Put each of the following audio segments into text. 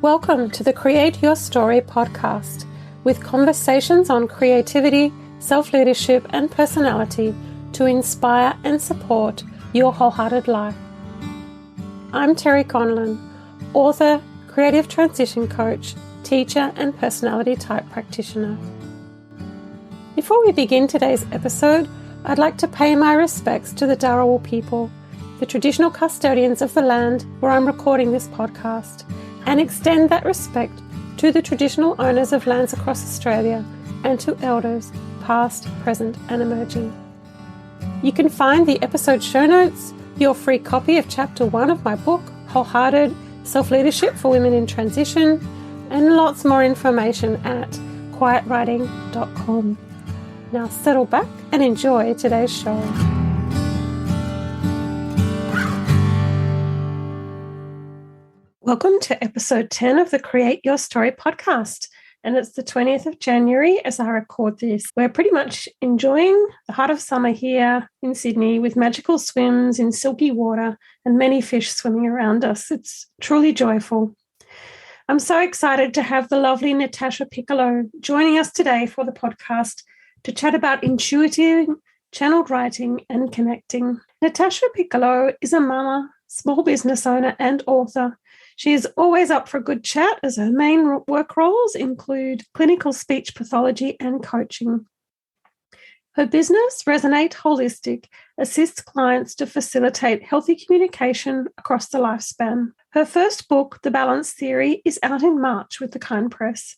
Welcome to the Create Your Story podcast, with conversations on creativity, self-leadership and personality to inspire and support your wholehearted life. I'm Terry Conlon, author, creative transition coach, teacher and personality type practitioner. Before we begin today's episode, I'd like to pay my respects to the Dharawal people, the traditional custodians of the land where I'm recording this podcast, and extend that respect to the traditional owners of lands across Australia and to elders past, present and emerging. You can find the episode show notes, your free copy of Chapter 1 of my book, Wholehearted Self-Leadership for Women in Transition, and lots more information at quietwriting.com. Now settle back and enjoy today's show. Welcome to episode 10 of the Create Your Story podcast. And it's the 20th of January as I record this. We're pretty much enjoying the heart of summer here in Sydney with magical swims in silky water and many fish swimming around us. It's truly joyful. I'm so excited to have the lovely Natasha Piccolo joining us today for the podcast to chat about intuiting, channeled writing and connecting. Natasha Piccolo is a mama, small business owner and author. She is always up for a good chat as her main work roles include clinical speech pathology and coaching. Her business, Resonate Holistic, assists clients to facilitate healthy communication across the lifespan. Her first book, The Balance Theory, is out in March with the Kind Press.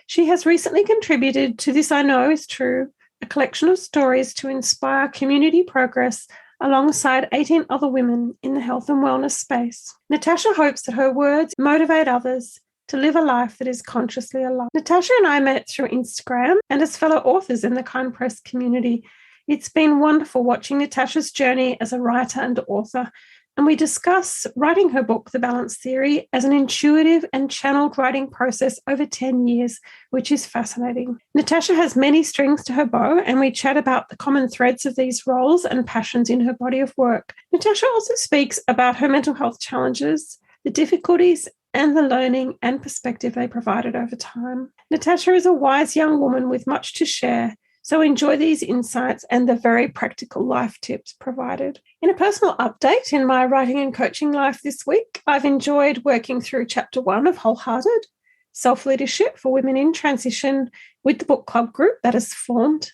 She has recently contributed to This I Know Is True, a collection of stories to inspire community progress alongside 18 other women in the health and wellness space. Natasha hopes that her words motivate others to live a life that is consciously alive. Natasha and I met through Instagram and as fellow authors in the Kind Press community. It's been wonderful watching Natasha's journey as a writer and author, and we discuss writing her book, The Balance Theory, as an intuitive and channeled writing process over 10 years, which is fascinating. Natasha has many strings to her bow, and we chat about the common threads of these roles and passions in her body of work. Natasha also speaks about her mental health challenges, the difficulties, and the learning and perspective they provided over time. Natasha is a wise young woman with much to share, so enjoy these insights and the very practical life tips provided. In a personal update in my writing and coaching life this week, I've enjoyed working through Chapter 1 of Wholehearted, Self-Leadership for Women in Transition with the book club group that has formed.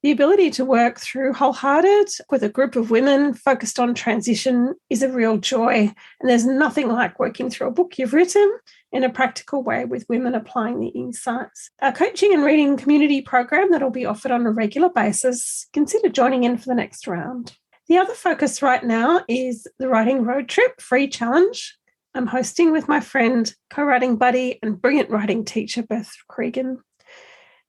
The ability to work through Wholehearted with a group of women focused on transition is a real joy, and there's nothing like working through a book you've written in a practical way with women applying the insights. Our coaching and reading community program that will be offered on a regular basis, consider joining in for the next round. The other focus right now is the Writing Road Trip Free Challenge I'm hosting with my friend, co-writing buddy and brilliant writing teacher, Beth Cregan.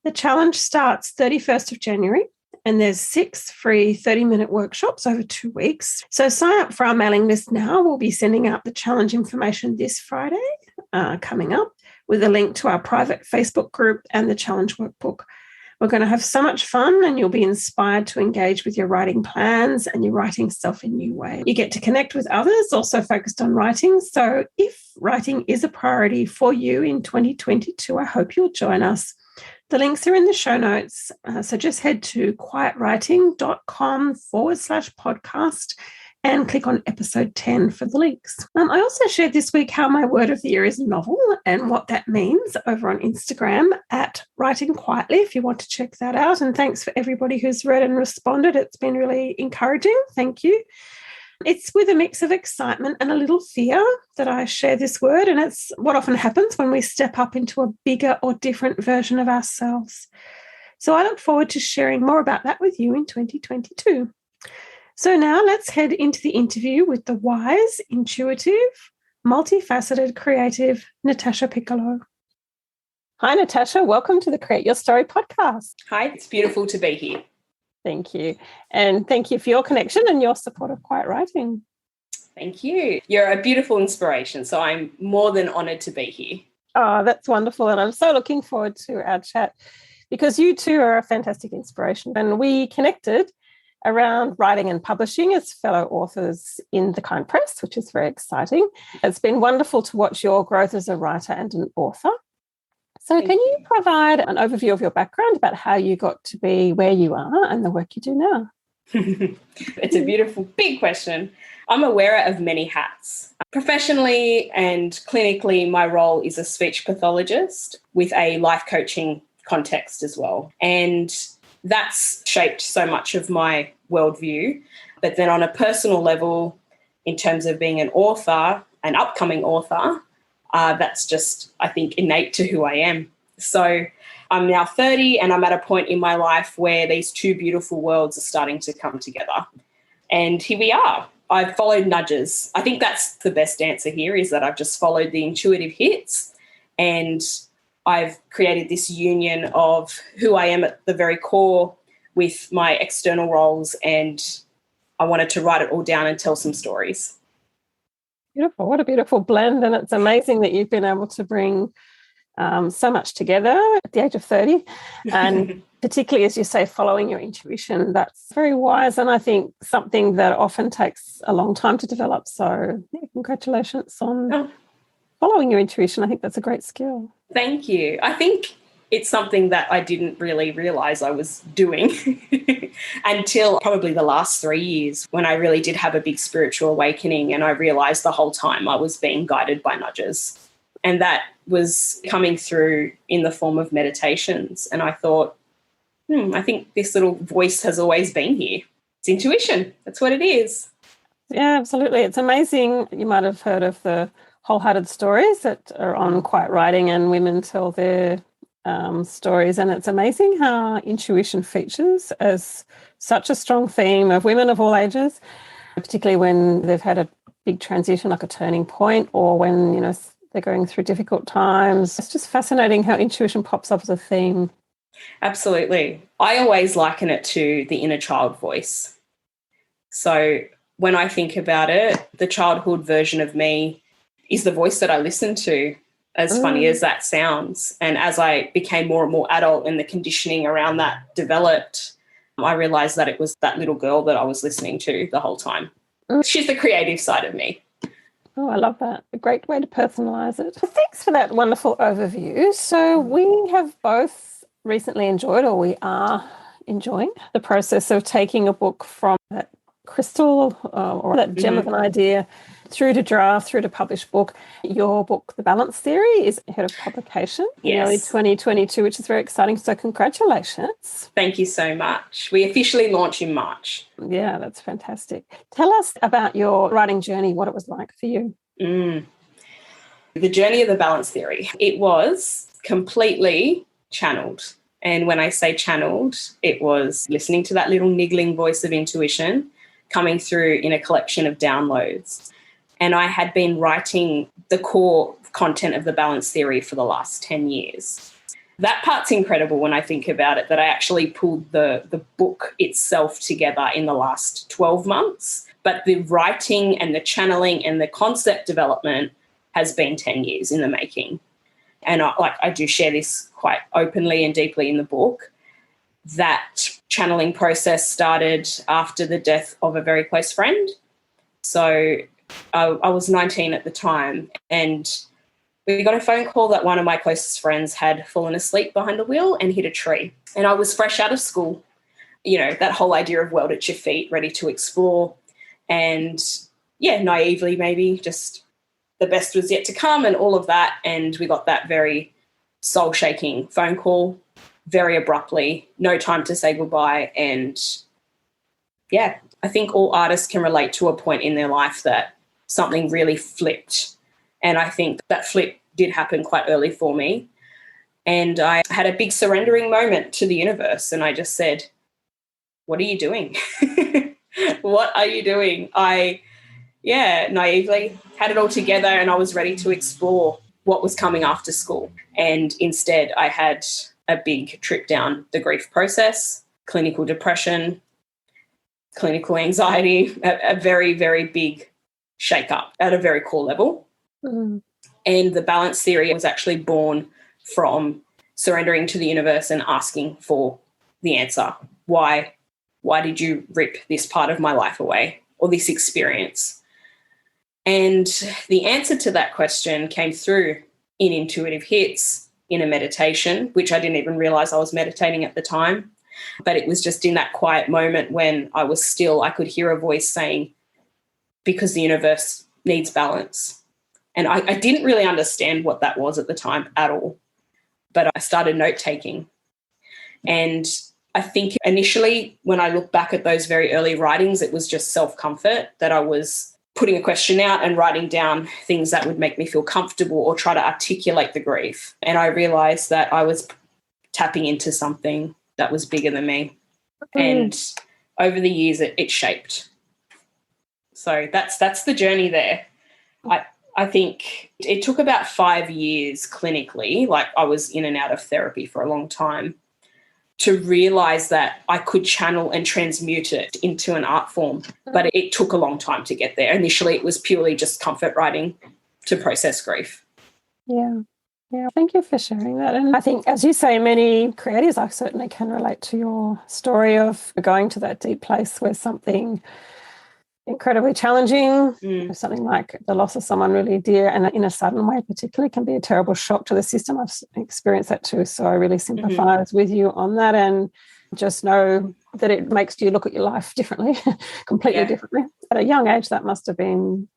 The challenge starts 31st of January, and there's 6 free 30-minute workshops over 2 weeks. So sign up for our mailing list now. We'll be sending out the challenge information this Friday coming up with a link to our private Facebook group and the challenge workbook. We're going to have so much fun, and you'll be inspired to engage with your writing plans and your writing self in new ways. You get to connect with others also focused on writing. So if writing is a priority for you in 2022, I hope you'll join us. The links are in the show notes. So just head to quietwriting.com/podcast and click on episode 10 for the links. I also shared this week how my word of the year is novel and what that means over on Instagram at Writing Quietly, if you want to check that out. And thanks for everybody who's read and responded. It's been really encouraging. Thank you. It's with a mix of excitement and a little fear that I share this word, and it's what often happens when we step up into a bigger or different version of ourselves. So I look forward to sharing more about that with you in 2022. So now let's head into the interview with the wise, intuitive, multifaceted, creative Natasha Piccolo. Hi, Natasha. Welcome to the Create Your Story podcast. Hi, it's beautiful to be here. Thank you. And thank you for your connection and your support of Quiet Writing. Thank you. You're a beautiful inspiration, so I'm more than honoured to be here. Oh, that's wonderful. And I'm so looking forward to our chat because you too are a fantastic inspiration. And we connected around writing and publishing as fellow authors in the Kind Press, which is very exciting. It's been wonderful to watch your growth as a writer and an author. So can you provide an overview of your background about how you got to be where you are and the work you do now? It's a beautiful, big question. I'm a wearer of many hats. Professionally and clinically, my role is a speech pathologist with a life coaching context as well. And that's shaped so much of my worldview. But then on a personal level, in terms of being an author, an upcoming author, that's just, I think, innate to who I am. So I'm now 30 and I'm at a point in my life where these two beautiful worlds are starting to come together. And here we are. I've followed nudges. I think that's the best answer here, is that I've just followed the intuitive hits, and I've created this union of who I am at the very core with my external roles, and I wanted to write it all down and tell some stories. Beautiful. What a beautiful blend. And it's amazing that you've been able to bring so much together at the age of 30. And particularly, as you say, following your intuition, that's very wise. And I think something that often takes a long time to develop. So congratulations on following your intuition. I think that's a great skill. Thank you. I think it's something that I didn't really realise I was doing until probably the last 3 years, when I really did have a big spiritual awakening, and I realised the whole time I was being guided by nudges. And that was coming through in the form of meditations. And I thought, I think this little voice has always been here. It's intuition. That's what it is. Yeah, absolutely. It's amazing. You might have heard of the wholehearted stories that are on Quiet Writing, and women tell their stories. And it's amazing how intuition features as such a strong theme of women of all ages, particularly when they've had a big transition, like a turning point, or when, they're going through difficult times. It's just fascinating how intuition pops up as a theme. Absolutely. I always liken it to the inner child voice. So when I think about it, the childhood version of me is the voice that I listen to, as funny as that sounds. And as I became more and more adult and the conditioning around that developed, I realised that it was that little girl that I was listening to the whole time. She's the creative side of me. Oh, I love that. A great way to personalise it. Thanks for that wonderful overview. So we have both recently enjoyed, or we are enjoying, the process of taking a book from that crystal or that gem of an idea through to draft, through to published book. Your book, The Balance Theory, is ahead of publication in early 2022, which is very exciting. So congratulations. Thank you so much. We officially launch in March. Yeah, that's fantastic. Tell us about your writing journey, what it was like for you. The journey of the balance theory. It was completely channeled. And when I say channeled, it was listening to that little niggling voice of intuition coming through in a collection of downloads. And I had been writing the core content of the balance theory for the last 10 years. That part's incredible when I think about it, that I actually pulled the book itself together in the last 12 months. But the writing and the channeling and the concept development has been 10 years in the making. And I do share this quite openly and deeply in the book. That channeling process started after the death of a very close friend. So I was 19 at the time, and we got a phone call that one of my closest friends had fallen asleep behind the wheel and hit a tree. And I was fresh out of school, that whole idea of world at your feet, ready to explore. And, naively maybe just the best was yet to come and all of that. And we got that very soul-shaking phone call very abruptly, no time to say goodbye. And, I think all artists can relate to a point in their life that something really flipped. And I think that flip did happen quite early for me. And I had a big surrendering moment to the universe. And I just said, what are you doing? What are you doing? I naively had it all together, and I was ready to explore what was coming after school. And instead I had a big trip down the grief process, clinical depression, clinical anxiety, a very, very big shake-up at a very core level. And the balance theory was actually born from surrendering to the universe and asking for the answer. Why why did you rip this part of my life away or this experience? And the answer to that question came through in intuitive hits, in a meditation, which I didn't even realize I was meditating at the time. But it was just in that quiet moment when I was still, I could hear a voice saying, because the universe needs balance. And I didn't really understand what that was at the time at all. But I started note-taking. And I think initially when I look back at those very early writings, it was just self-comfort that I was putting a question out and writing down things that would make me feel comfortable or try to articulate the grief. And I realised that I was tapping into something that was bigger than me. And over the years, it shaped. So that's the journey there. I think it took about 5 years clinically, like I was in and out of therapy for a long time, to realise that I could channel and transmute it into an art form. But it took a long time to get there. Initially, it was purely just comfort writing to process grief. Yeah. Yeah, thank you for sharing that. And I think, as you say, many creatives, I certainly can relate to your story of going to that deep place where something incredibly challenging, something like the loss of someone really dear, and in a sudden way particularly, can be a terrible shock to the system. I've experienced that too, so I really sympathise with you on that, and just know that it makes you look at your life differently, completely differently. At a young age, that must have been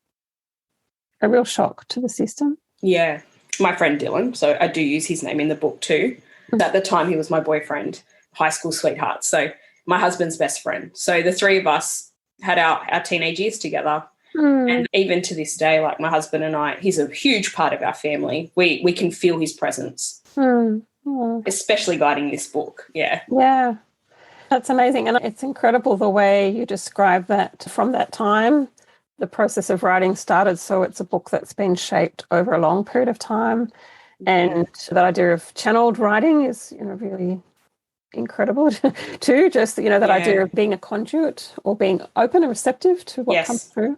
a real shock to the system. Yeah. My friend Dylan, so I do use his name in the book too. At the time, he was my boyfriend, high school sweetheart. So my husband's best friend. So the three of us had our teenage years together. And even to this day, like my husband and I, he's a huge part of our family. We can feel his presence, especially guiding this book. Yeah. Yeah. That's amazing. And it's incredible the way you describe that from that time. The process of writing started, so it's a book that's been shaped over a long period of time. And that idea of channeled writing is, really incredible too. Just, that idea of being a conduit or being open and receptive to what comes through.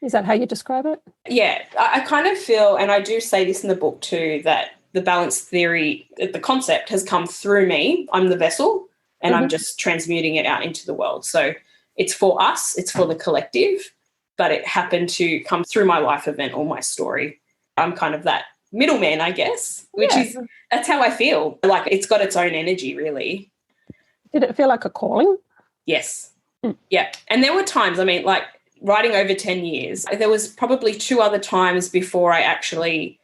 Is that how you describe it? Yeah, I kind of feel, and I do say this in the book too, that the balance theory, the concept has come through me. I'm the vessel and I'm just transmuting it out into the world. So it's for us, it's for the collective, but it happened to come through my life event or my story. I'm kind of that middleman, I guess, which is, that's how I feel. Like it's got its own energy, really. Did it feel like a calling? Yes. Yeah. And there were times, like writing over 10 years, there was probably 2 other times before I actually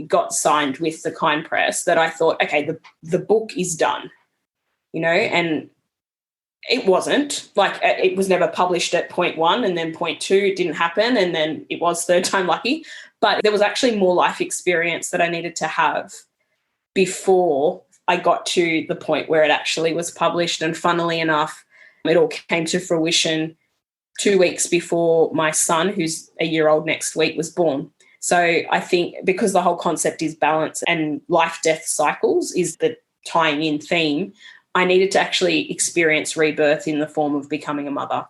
got signed with the Kind Press that I thought, okay, the book is done, and it wasn't. Like it was never published at point 1 and then point 2 it didn't happen and then it was third time lucky. But there was actually more life experience that I needed to have before I got to the point where it actually was published. And funnily enough, it all came to fruition 2 weeks before my son, who's a year old next week, was born. So I think because the whole concept is balance and life-death cycles is the tying in theme, I needed to actually experience rebirth in the form of becoming a mother.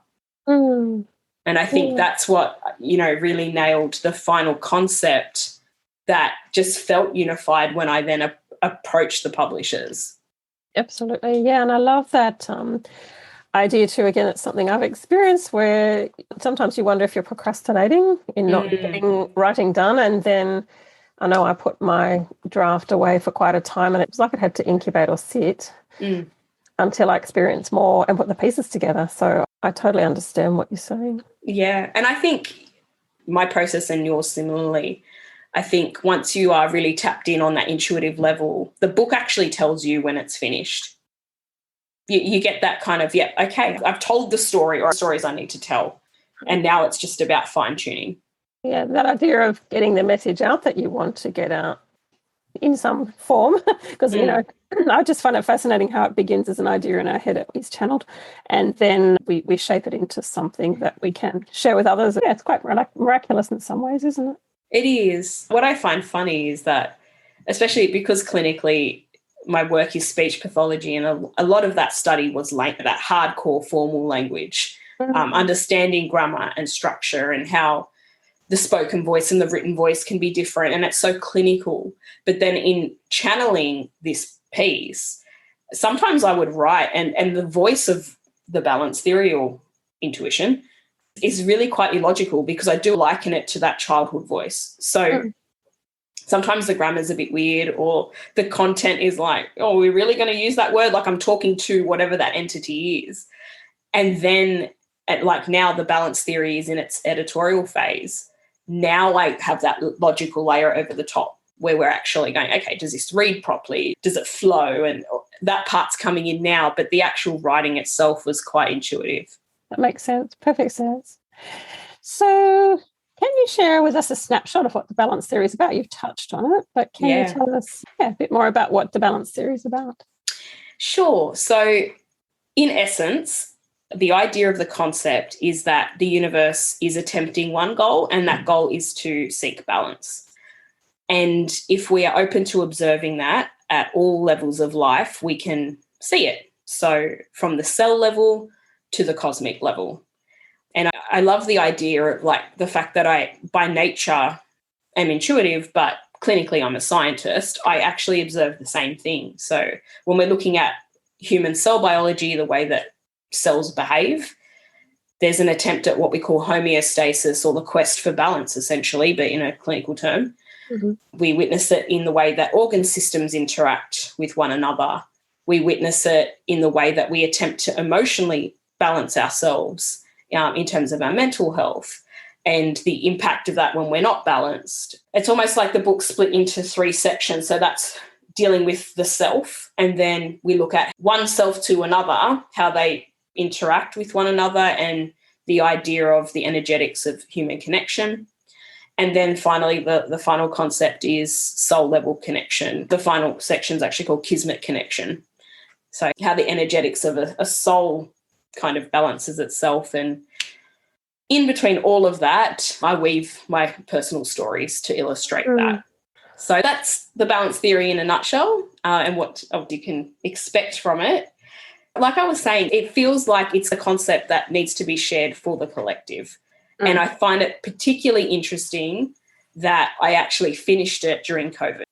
And I think that's what, really nailed the final concept that just felt unified when I then approached the publishers. Absolutely. Yeah. And I love that idea too. Again, it's something I've experienced where sometimes you wonder if you're procrastinating in not getting writing done. And then I know I put my draft away for quite a time and it was like it had to incubate or sit until I experienced more and put the pieces together. So I totally understand what you're saying. Yeah. And I think my process and yours similarly, I think once you are really tapped in on that intuitive level, the book actually tells you when it's finished. You get that kind of, okay, I've told the story or stories I need to tell. And now it's just about fine-tuning. Yeah, that idea of getting the message out that you want to get out in some form, because, I just find it fascinating how it begins as an idea in our head, it is channeled, and then we shape it into something that we can share with others. Yeah, it's quite miraculous in some ways, isn't it? It is. What I find funny is that, especially because clinically my work is speech pathology, and a lot of that study was like that hardcore formal language, understanding grammar and structure and how the spoken voice and the written voice can be different, and it's so clinical. But then in channeling this piece, sometimes I would write and the voice of the balance theory or intuition is really quite illogical, because I do liken it to that childhood voice. So sometimes the grammar's a bit weird, or the content is like, oh, we're really going to use that word? Like I'm talking to whatever that entity is. And then now the balance theory is in its editorial phase. Now I have that logical layer over the top where we're actually going, okay, does this read properly? Does it flow? And that part's coming in now, but the actual writing itself was quite intuitive. That makes sense. Perfect sense. So can you share with us a snapshot of what the balance theory is about? You've touched on it, but can you tell us a bit more about what the balance theory is about? Sure. So in essence, the idea of the concept is that the universe is attempting one goal, and that goal is to seek balance. And if we are open to observing that at all levels of life, we can see it. So from the cell level to the cosmic level. And I love the idea of like the fact that I, by nature, am intuitive, but clinically I'm a scientist. I actually observe the same thing. So when we're looking at human cell biology, the way that cells behave, there's an attempt at what we call homeostasis, or the quest for balance, essentially, but in a clinical term. Mm-hmm. We witness it in the way that organ systems interact with one another. We witness it in the way that we attempt to emotionally balance ourselves in terms of our mental health, and the impact of that when we're not balanced. It's almost like the book split into 3 sections. So that's dealing with the self, and then we look at one self to another, how they interact with one another, and the idea of the energetics of human connection. And then finally, the final concept is soul level connection. The final section is actually called kismet connection. So how the energetics of a soul kind of balances itself. And in between all of that, I weave my personal stories to illustrate that. So that's the balance theory in a nutshell, and what you can expect from it. Like I was saying, it feels like it's a concept that needs to be shared for the collective. And I find it particularly interesting that I actually finished it during COVID,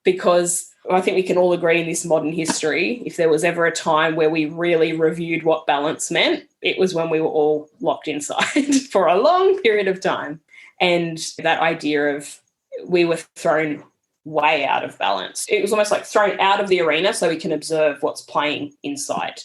because I think we can all agree in this modern history, if there was ever a time where we really reviewed what balance meant, it was when we were all locked inside for a long period of time. And that idea of we were thrown way out of balance. It was almost like thrown out of the arena so we can observe what's playing inside.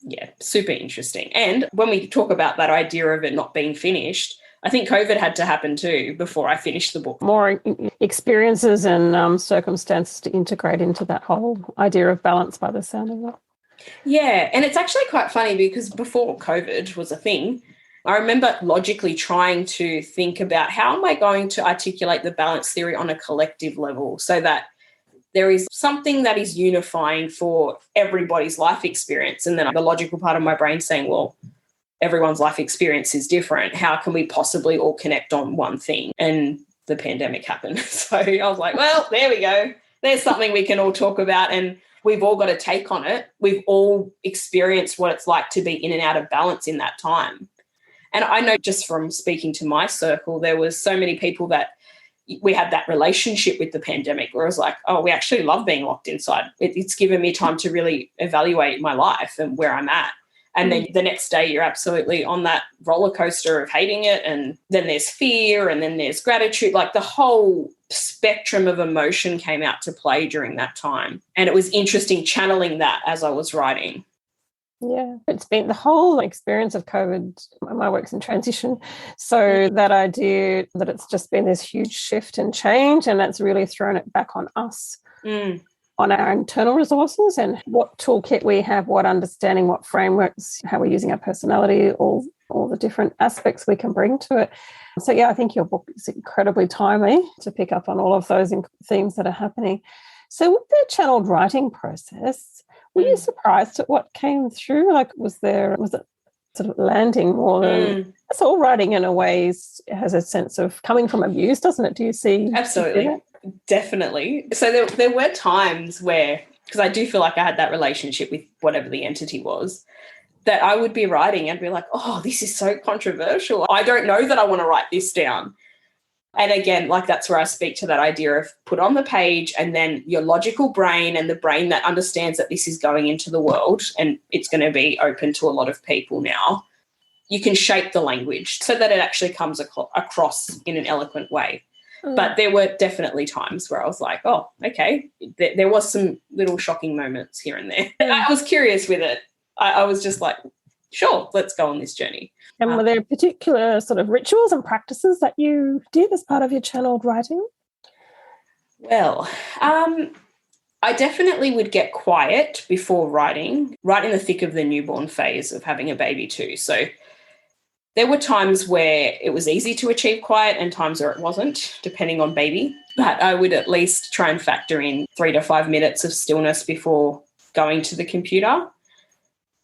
Yeah, super interesting. And when we talk about that idea of it not being finished, I think COVID had to happen too before I finished the book. More experiences and circumstances to integrate into that whole idea of balance by the sound of it. Yeah, and it's actually quite funny because before COVID was a thing, I remember logically trying to think about how am I going to articulate the balance theory on a collective level so that there is something that is unifying for everybody's life experience. And then the logical part of my brain saying, well, everyone's life experience is different. How can we possibly all connect on one thing? And the pandemic happened. So I was like, well, there we go. There's something we can all talk about, and we've all got a take on it. We've all experienced what it's like to be in and out of balance in that time. And I know just from speaking to my circle, there was so many people that we had that relationship with the pandemic where it was like, oh, we actually love being locked inside. It's given me time to really evaluate my life and where I'm at. And then the next day you're absolutely on that roller coaster of hating it. And then there's fear, and then there's gratitude. Like the whole spectrum of emotion came out to play during that time. And it was interesting channeling that as I was writing. Yeah, it's been the whole experience of COVID. My work's in transition. So that idea that it's just been this huge shift and change, and that's really thrown it back on us, on our internal resources and what toolkit we have, what understanding, what frameworks, how we're using our personality, all the different aspects we can bring to it. So, yeah, I think your book is incredibly timely to pick up on all of those themes that are happening. So with the channeled writing process, were you surprised at what came through? Like, was it sort of landing more than it's all writing in a way has a sense of coming from abuse, doesn't it? Do you see? Absolutely. Definitely. So there were times where, because I do feel like I had that relationship with whatever the entity was, that I would be writing and be like, oh, this is so controversial. I don't know that I want to write this down. And again, like that's where I speak to that idea of put on the page, and then your logical brain and the brain that understands that this is going into the world and it's going to be open to a lot of people now. You can shape the language so that it actually comes across in an eloquent way. But there were definitely times where I was like, oh, okay, there was some little shocking moments here and there. I was curious with it. I was just like, sure, let's go on this journey. And were there particular sort of rituals and practices that you did as part of your channeled writing? Well, I definitely would get quiet before writing, right in the thick of the newborn phase of having a baby too. So there were times where it was easy to achieve quiet and times where it wasn't, depending on baby. But I would at least try and factor in 3 to 5 minutes of stillness before going to the computer.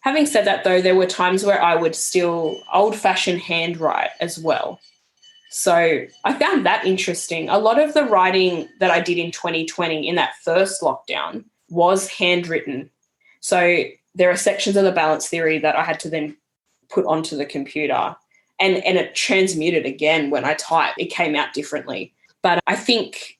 Having said that, though, there were times where I would still old-fashioned handwrite as well. So I found that interesting. A lot of the writing that I did in 2020 in that first lockdown was handwritten. So there are sections of the balance theory that I had to then put onto the computer, and it transmuted again when I typed. It came out differently. But I think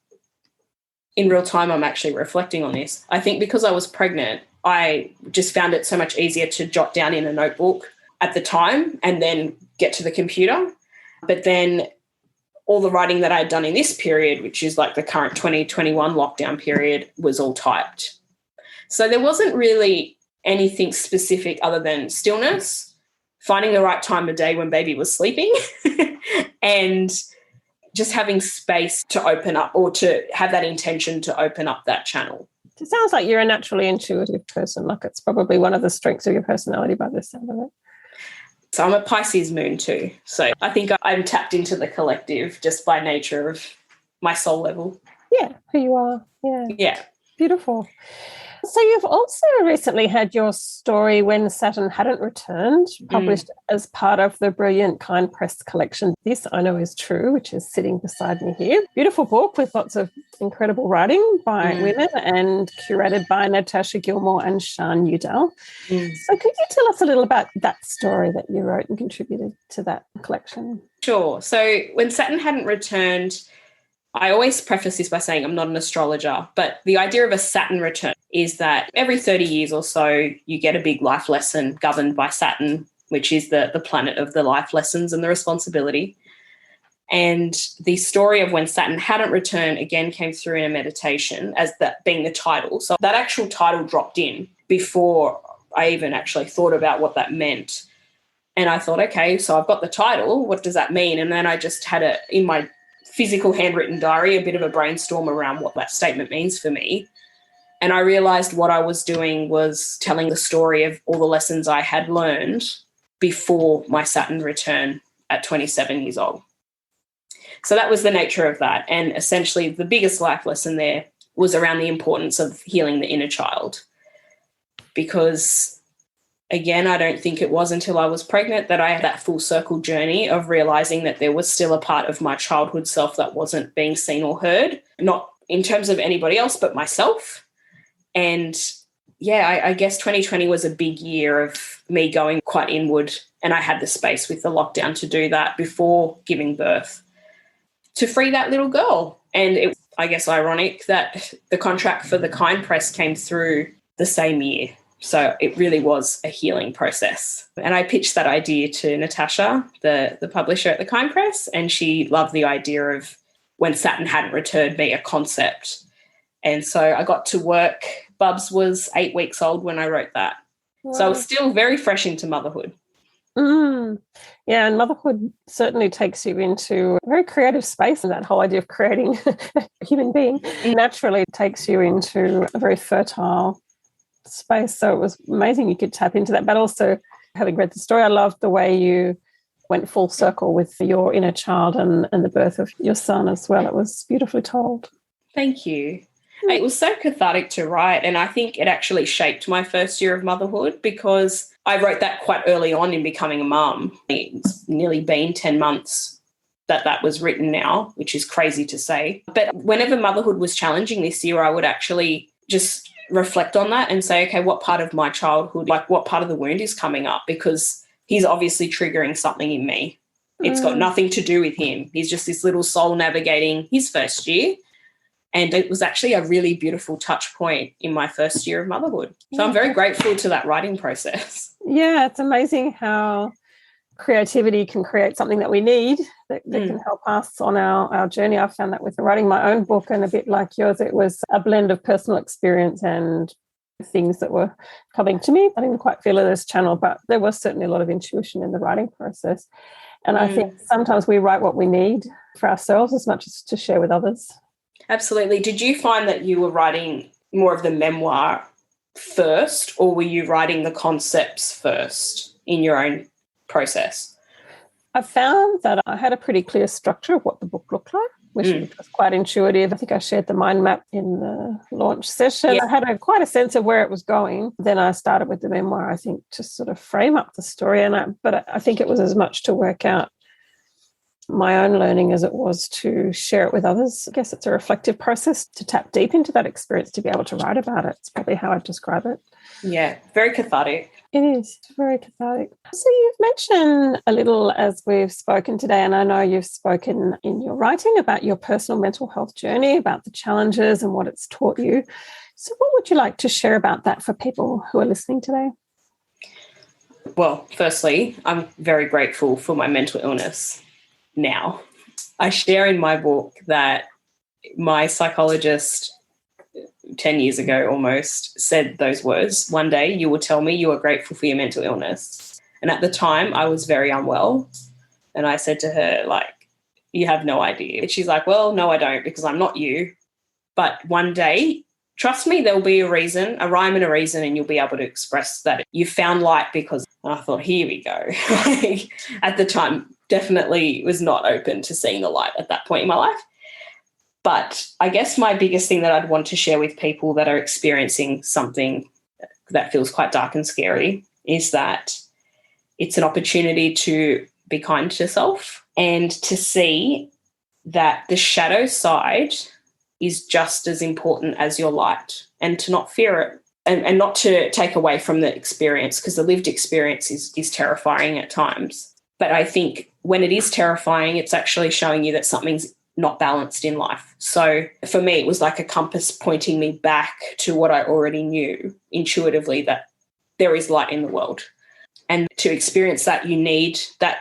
in real time I'm actually reflecting on this. I think because I was pregnant, I just found it so much easier to jot down in a notebook at the time and then get to the computer. But then all the writing that I had done in this period, which is like the current 2021 lockdown period, was all typed. So there wasn't really anything specific other than stillness, finding the right time of day when baby was sleeping, and just having space to open up or to have that intention to open up that channel. It sounds like you're a naturally intuitive person. Like it's probably one of the strengths of your personality by the sound of it. So I'm a Pisces moon too. So I think I'm tapped into the collective just by nature of my soul level. Yeah, who you are. Yeah. Beautiful. So you've also recently had your story When Saturn Hadn't Returned published as part of the brilliant Kind Press collection. This I Know Is True, which is sitting beside me here. Beautiful book with lots of incredible writing by women and curated by Natasha Gilmore and Sian Udall. So could you tell us a little about that story that you wrote and contributed to that collection? Sure. So When Saturn Hadn't Returned, I always preface this by saying I'm not an astrologer, but the idea of a Saturn return is that every 30 years or so you get a big life lesson governed by Saturn, which is the planet of the life lessons and the responsibility. And the story of When Saturn Hadn't Returned again came through in a meditation as that being the title. So that actual title dropped in before I even actually thought about what that meant. And I thought, okay, so I've got the title. What does that mean? And then I just had in my physical handwritten diary, a bit of a brainstorm around what that statement means for me. And I realised what I was doing was telling the story of all the lessons I had learned before my Saturn return at 27 years old. So that was the nature of that. And essentially the biggest life lesson there was around the importance of healing the inner child. Because, again, I don't think it was until I was pregnant that I had that full circle journey of realising that there was still a part of my childhood self that wasn't being seen or heard, not in terms of anybody else but myself. And, yeah, I guess 2020 was a big year of me going quite inward, and I had the space with the lockdown to do that before giving birth, to free that little girl. And it was, I guess, ironic that the contract for the Kind Press came through the same year. So it really was a healing process. And I pitched that idea to Natasha, the publisher at the Kind Press, and she loved the idea of When Saturn Hadn't Returned be a concept. And so I got to work. Bubs was 8 weeks old when I wrote that. Wow. So I was still very fresh into motherhood. Yeah, and motherhood certainly takes you into a very creative space, and that whole idea of creating a human being naturally takes you into a very fertile space. So it was amazing you could tap into that. But also, having read the story, I loved the way you went full circle with your inner child and the birth of your son as well. It was beautifully told. Thank you. It was so cathartic to write, and I think it actually shaped my first year of motherhood because I wrote that quite early on in becoming a mum. It's nearly been 10 months that was written now, which is crazy to say. But whenever motherhood was challenging this year, I would actually just reflect on that and say, okay, what part of my childhood, like what part of the wound is coming up? Because he's obviously triggering something in me. It's got nothing to do with him. He's just this little soul navigating his first year. And it was actually a really beautiful touch point in my first year of motherhood. So I'm very grateful to that writing process. Yeah, it's amazing how creativity can create something that we need that can help us on our journey. I found that with writing my own book, and a bit like yours, it was a blend of personal experience and things that were coming to me. I didn't quite feel it as channel, but there was certainly a lot of intuition in the writing process. And I think sometimes we write what we need for ourselves as much as to share with others. Absolutely. Did you find that you were writing more of the memoir first, or were you writing the concepts first in your own process? I found that I had a pretty clear structure of what the book looked like, which was quite intuitive. I think I shared the mind map in the launch session. Yeah. I had quite a sense of where it was going. Then I started with the memoir, I think, to sort of frame up the story. But I think it was as much to work out my own learning as it was to share it with others. I guess it's a reflective process to tap deep into that experience to be able to write about it. It's probably how I'd describe it. Yeah, very cathartic. It is very cathartic. So you've mentioned a little as we've spoken today, and I know you've spoken in your writing about your personal mental health journey, about the challenges and what it's taught you. So what would you like to share about that for people who are listening today? Well, firstly, I'm very grateful for my mental illness now. I share in my book that my psychologist 10 years ago almost said those words, "One day you will tell me you are grateful for your mental illness." And at the time I was very unwell. And I said to her, like, "You have no idea." And she's like, "Well, no, I don't, because I'm not you. But one day, trust me, there'll be a reason, a rhyme and a reason, and you'll be able to express that you found light because..." And I thought, here we go. At the time, definitely was not open to seeing the light at that point in my life. But I guess my biggest thing that I'd want to share with people that are experiencing something that feels quite dark and scary is that it's an opportunity to be kind to yourself and to see that the shadow side is just as important as your light, and to not fear it and not to take away from the experience, because the lived experience is terrifying at times. But I think when it is terrifying, it's actually showing you that something's not balanced in life. So for me, it was like a compass pointing me back to what I already knew intuitively, that there is light in the world. And to experience that, you need that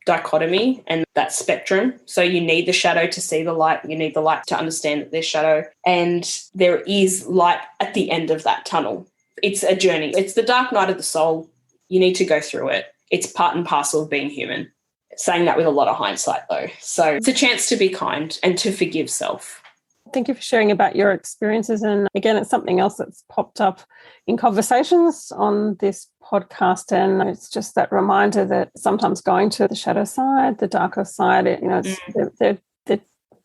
dichotomy and that spectrum. So you need the shadow to see the light. You need the light to understand that there's shadow. And there is light at the end of that tunnel. It's a journey. It's the dark night of the soul. You need to go through it. It's part and parcel of being human. Saying that with a lot of hindsight, though. So it's a chance to be kind and to forgive self. Thank you for sharing about your experiences. And again, it's something else that's popped up in conversations on this podcast. And it's just that reminder that sometimes going to the shadow side, the darker side, they're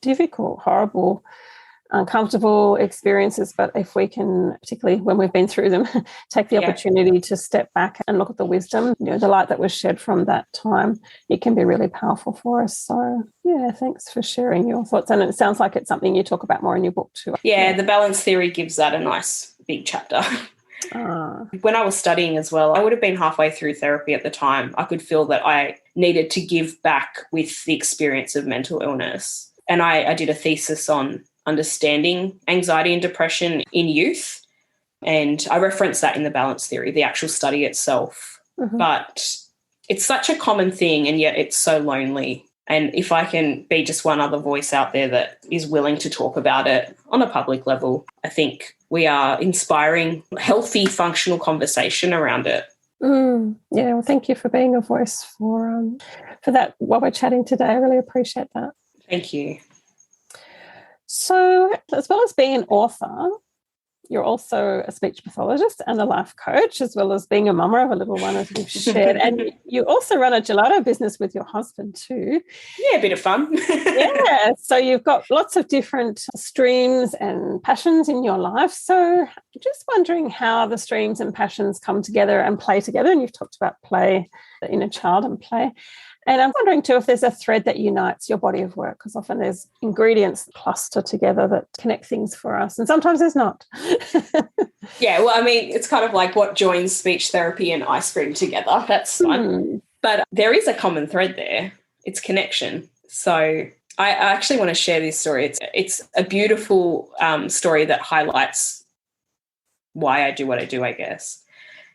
difficult, horrible, uncomfortable experiences. But if we can, particularly when we've been through them, take the opportunity to step back and look at the wisdom, the light that was shed from that time, it can be really powerful for us. So yeah, thanks for sharing your thoughts. And it sounds like it's something you talk about more in your book too. Yeah, the balance theory gives that a nice big chapter. When I was studying as well, I would have been halfway through therapy at the time. I could feel that I needed to give back with the experience of mental illness. And I did a thesis on understanding anxiety and depression in youth. And I reference that in the balance theory, the actual study itself. But it's such a common thing, and yet it's so lonely. And if I can be just one other voice out there that is willing to talk about it on a public level, I think we are inspiring healthy, functional conversation around it. Yeah, well, thank you for being a voice for that while we're chatting today. I really appreciate that. Thank you. So, as well as being an author, you're also a speech pathologist and a life coach, as well as being a mama of a little one, as we've shared. And you also run a gelato business with your husband too. Yeah, a bit of fun. Yeah, so you've got lots of different streams and passions in your life. So just wondering how the streams and passions come together and play together. And you've talked about play, the inner child and play. And I'm wondering too if there's a thread that unites your body of work, because often there's ingredients that cluster together that connect things for us, and sometimes there's not. Yeah, well, I mean, it's kind of like what joins speech therapy and ice cream together. That's fun. But there is a common thread there. It's connection. So I actually want to share this story. It's a beautiful story that highlights why I do what I do, I guess.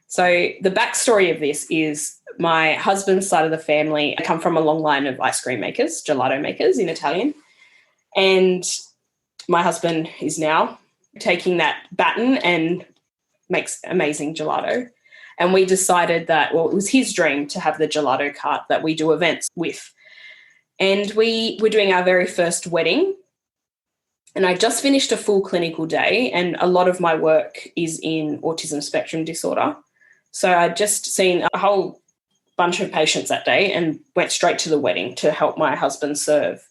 So the backstory of this is my husband's side of the family. I come from a long line of ice cream makers, gelato makers in Italian. And my husband is now taking that baton and makes amazing gelato. And we decided that, well, it was his dream to have the gelato cart that we do events with. And we were doing our very first wedding. And I just finished a full clinical day, and a lot of my work is in autism spectrum disorder. So I'd just seen a whole bunch of patients that day and went straight to the wedding to help my husband serve.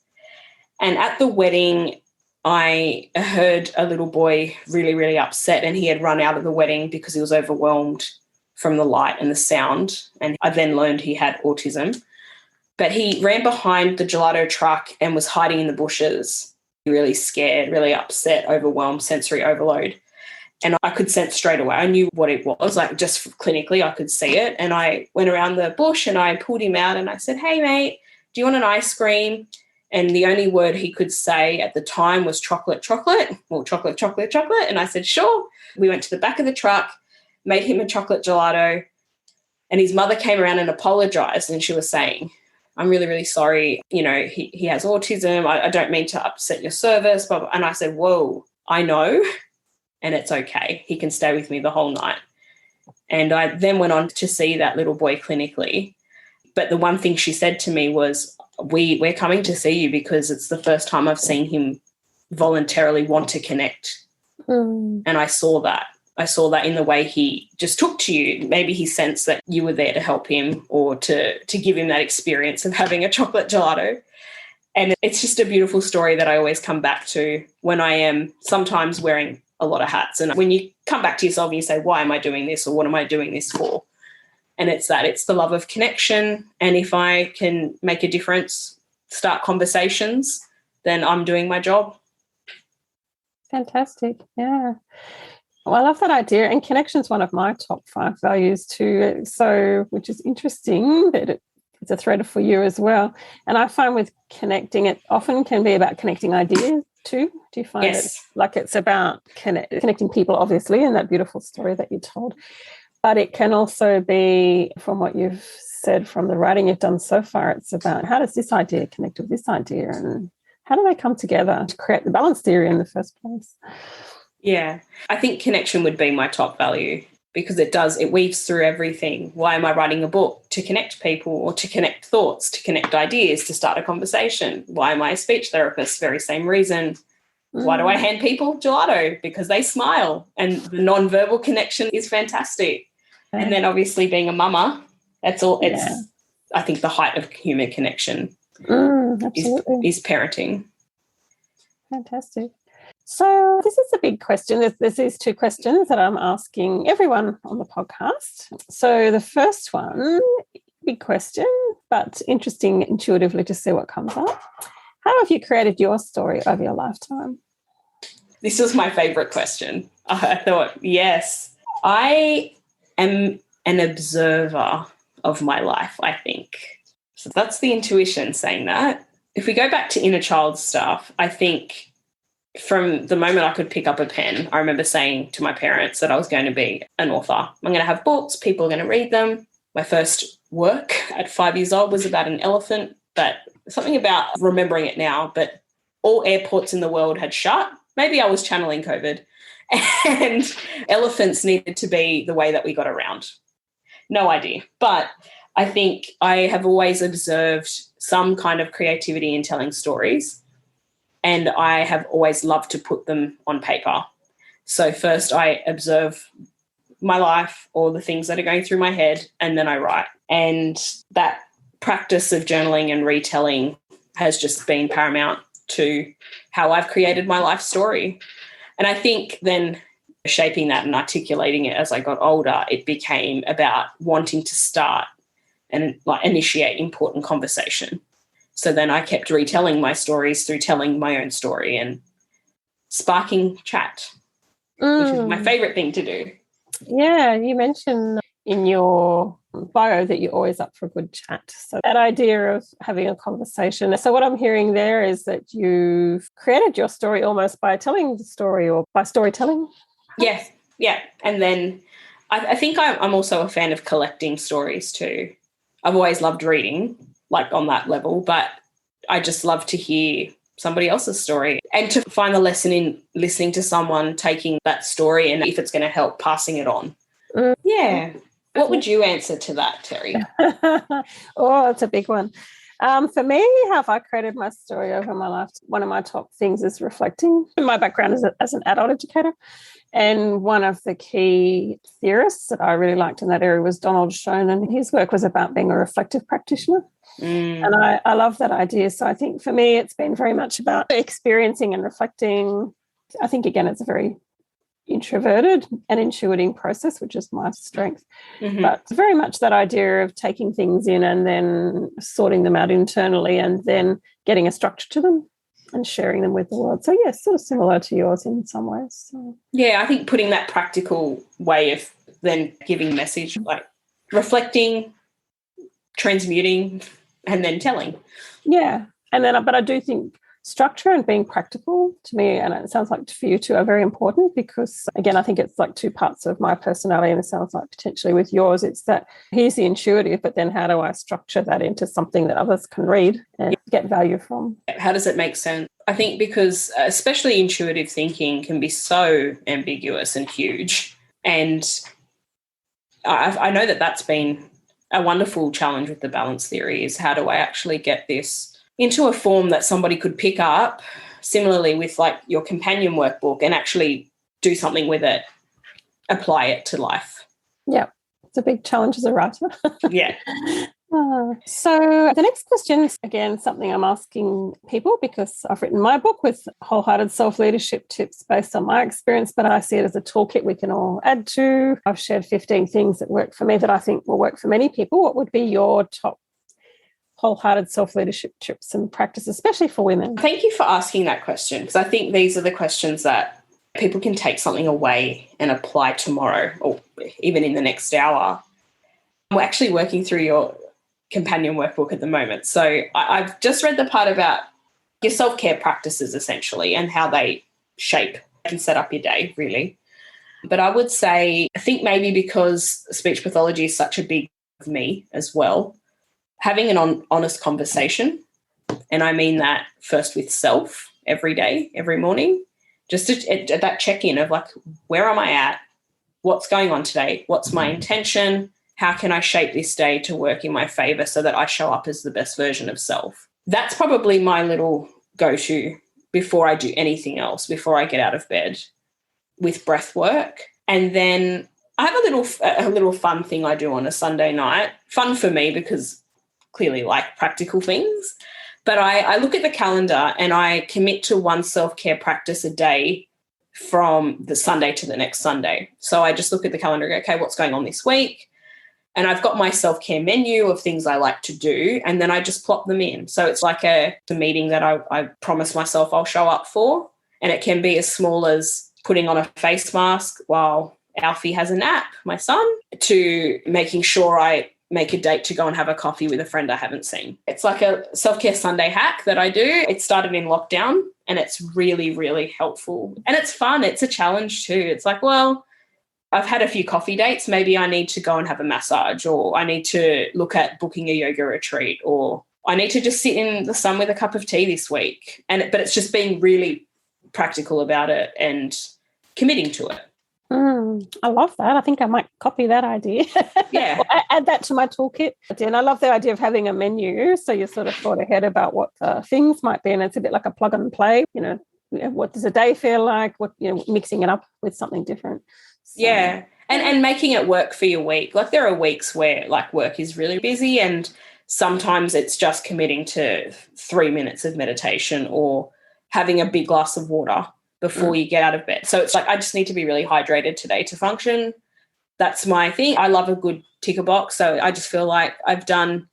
And at the wedding, I heard a little boy really, really upset, and he had run out of the wedding because he was overwhelmed from the light and the sound. And I then learned he had autism. But he ran behind the gelato truck and was hiding in the bushes, really scared, really upset, overwhelmed, sensory overload. And I could sense straight away. I knew what it was, like just clinically I could see it. And I went around the bush and I pulled him out and I said, "Hey, mate, do you want an ice cream?" And the only word he could say at the time was chocolate, chocolate, or chocolate, chocolate, chocolate. And I said, "Sure." We went to the back of the truck, made him a chocolate gelato. And his mother came around and apologized. And she was saying, "I'm really, really sorry. You know, he has autism. I don't mean to upset your service." And I said, "Whoa, I know, and it's okay. He can stay with me the whole night." And I then went on to see that little boy clinically. But the one thing she said to me was, we're coming to see you because it's the first time I've seen him voluntarily want to connect. And I saw that. I saw that in the way he just took to you. Maybe he sensed that you were there to help him or to give him that experience of having a chocolate gelato. And it's just a beautiful story that I always come back to when I am sometimes wearing a lot of hats. And when you come back to yourself and you say, why am I doing this, or what am I doing this for? And it's the love of connection. And if I can make a difference, start conversations, then I'm doing my job. Fantastic. Yeah. Well, I love that idea. And connection is one of my top 5 values too. So, which is interesting that it's a thread for you as well. And I find with connecting, it often can be about connecting ideas too. Do you find it like it's about connecting people, obviously, in that beautiful story that you told? But it can also be, from what you've said, from the writing you've done so far, it's about how does this idea connect with this idea and how do they come together to create the balance theory in the first place? Yeah, I think connection would be my top value because it weaves through everything. Why am I writing a book? To connect people or to connect thoughts, to connect ideas, to start a conversation. Why am I a speech therapist? Very same reason. Why do I hand people gelato? Because they smile, and the non-verbal connection is fantastic. And then obviously being a mama, that's all. It's I think the height of human connection is parenting. Fantastic. So this is a big question. There's these 2 questions that I'm asking everyone on the podcast. So the first one, big question, but interesting intuitively to see what comes up. How have you created your story over your lifetime? This was my favourite question. I thought, yes, I am an observer of my life, I think. So that's the intuition saying that. If we go back to inner child stuff, I think from the moment I could pick up a pen, I remember saying to my parents that I was going to be an author. I'm going to have books, people are going to read them. My first work at 5 years old was about an elephant, but something about remembering it now, but all airports in the world had shut. Maybe I was channeling COVID, and elephants needed to be the way that we got around. No idea. But I think I have always observed some kind of creativity in telling stories, and I have always loved to put them on paper. So first I observe my life or the things that are going through my head, and then I write. And that practice of journaling and retelling has just been paramount to how I've created my life story. And I think then shaping that and articulating it as I got older, it became about wanting to start and initiate important conversation. So then I kept retelling my stories through telling my own story and sparking chat, which is my favourite thing to do. Yeah, you mentioned in your bio that you're always up for a good chat. So that idea of having a conversation. So what I'm hearing there is that you've created your story almost by telling the story or by storytelling. Yes, yeah. And then I think I'm also a fan of collecting stories too. I've always loved reading, like on that level, but I just love to hear somebody else's story and to find the lesson in listening to someone taking that story and if it's going to help passing it on. Yeah. What would you answer to that, Terry? Oh, it's a big one. For me, how have I created my story over my life? One of my top things is reflecting. My background is as an adult educator. And one of the key theorists that I really liked in that area was Donald Schoen, and his work was about being a reflective practitioner. And I love that idea. So I think for me, it's been very much about experiencing and reflecting. I think, again, it's a very introverted and intuiting process, which is my strength. But very much that idea of taking things in and then sorting them out internally and then getting a structure to them and sharing them with the world. So, yeah, sort of similar to yours in some ways. So. Yeah, I think putting that practical way of then giving message, like reflecting, transmuting, and then telling. Yeah. And then, but I do think structure and being practical to me, and it sounds like for you too, are very important because, again, I think it's like two parts of my personality, and it sounds like potentially with yours, it's that here's the intuitive, but then how do I structure that into something that others can read and get value from? How does it make sense? I think because especially intuitive thinking can be so ambiguous and huge. And I know that that's been a wonderful challenge with the balance theory is how do I actually get this into a form that somebody could pick up, similarly with like your companion workbook, and actually do something with it, apply it to life. Yeah, it's a big challenge as a writer. Yeah. So the next question is, again, something I'm asking people because I've written my book with wholehearted self-leadership tips based on my experience, but I see it as a toolkit we can all add to. I've shared 15 things that work for me that I think will work for many people. What would be your top wholehearted self-leadership tips and practice, especially for women? Thank you for asking that question because I think these are the questions that people can take something away and apply tomorrow or even in the next hour. We're actually working through your companion workbook at the moment. So I've just read the part about your self-care practices essentially and how they shape and set up your day really. But I would say, I think maybe because speech pathology is such a big of me as well, having an honest conversation, and I mean that first with self every day, every morning, just that check-in of like, where am I at? What's going on today? What's my intention? How can I shape this day to work in my favor so that I show up as the best version of self? That's probably my little go-to before I do anything else, before I get out of bed with breath work. And then I have a little fun thing I do on a Sunday night. Fun for me because clearly like practical things. But I look at the calendar and I commit to one self-care practice a day from the Sunday to the next Sunday. So I just look at the calendar and go, okay, what's going on this week? And I've got my self-care menu of things I like to do, and then I just plop them in. So it's like a meeting that I promise myself I'll show up for, and it can be as small as putting on a face mask while Alfie has a nap, my son, to making sure I make a date to go and have a coffee with a friend I haven't seen. It's like a self-care Sunday hack that I do. It started in lockdown, and it's really, really helpful. And it's fun. It's a challenge too. It's like, well, I've had a few coffee dates. Maybe I need to go and have a massage, or I need to look at booking a yoga retreat, or I need to just sit in the sun with a cup of tea this week. But it's just being really practical about it and committing to it. I love that. I think I might copy that idea. Yeah. Add that to my toolkit. And I love the idea of having a menu. So you sort of thought ahead about what the things might be. And it's a bit like a plug and play, what does a day feel like? Mixing it up with something different. So, yeah. And making it work for your week. Like there are weeks where like work is really busy, and sometimes it's just committing to 3 minutes of meditation or having a big glass of water before you get out of bed. So it's like, I just need to be really hydrated today to function. That's my thing. I love a good ticker box. So I just feel like I've done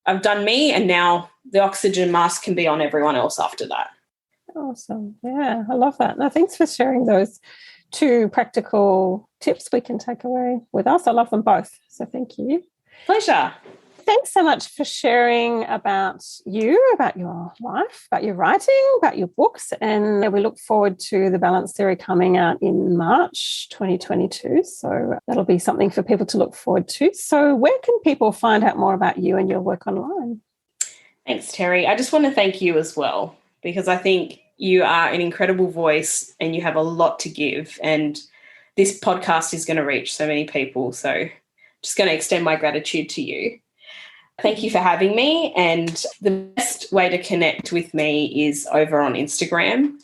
me, and now the oxygen mask can be on everyone else after that. Awesome. Yeah, I love that. No, thanks for sharing those 2 practical tips we can take away with us. I love them both. So thank you. Pleasure. Thanks so much for sharing about you, about your life, about your writing, about your books. And we look forward to the Balance Theory coming out in March 2022. So that'll be something for people to look forward to. So where can people find out more about you and your work online? Thanks, Terry. I just want to thank you as well, because I think you are an incredible voice and you have a lot to give. And this podcast is going to reach so many people. So just going to extend my gratitude to you. Thank you for having me. And the best way to connect with me is over on Instagram.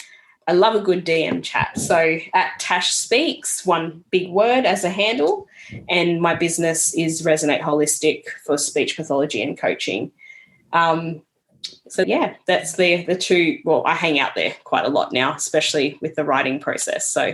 I love a good DM chat. So at Tash Speaks, one big word as a handle. And my business is Resonate Holistic for speech pathology and coaching. So yeah, that's the two. Well, I hang out there quite a lot now, especially with the writing process. So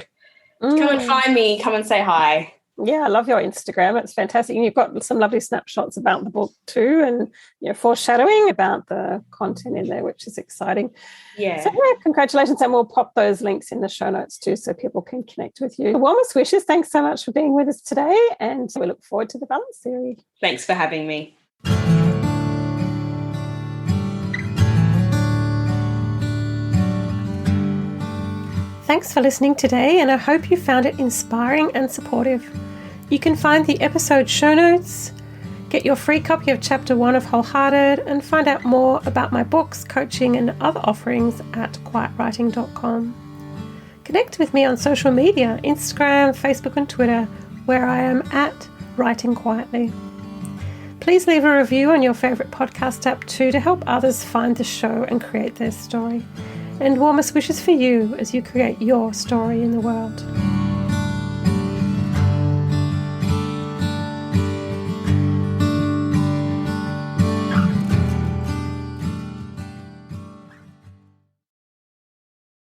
come and find me, come and say hi. Yeah, I love your Instagram. It's fantastic. And you've got some lovely snapshots about the book too, and foreshadowing about the content in there, which is exciting. Yeah. So congratulations. And we'll pop those links in the show notes too so people can connect with you. Warmest wishes. Thanks so much for being with us today. And we look forward to the Balance Theory. Thanks for having me. Thanks for listening today, and I hope you found it inspiring and supportive. You can find the episode show notes, get your free copy of Chapter 1 of Wholehearted, and find out more about my books, coaching, and other offerings at quietwriting.com. Connect with me on social media, Instagram, Facebook, and Twitter, where I am at Writing Quietly. Please leave a review on your favourite podcast app too to help others find the show and create their story. And warmest wishes for you as you create your story in the world.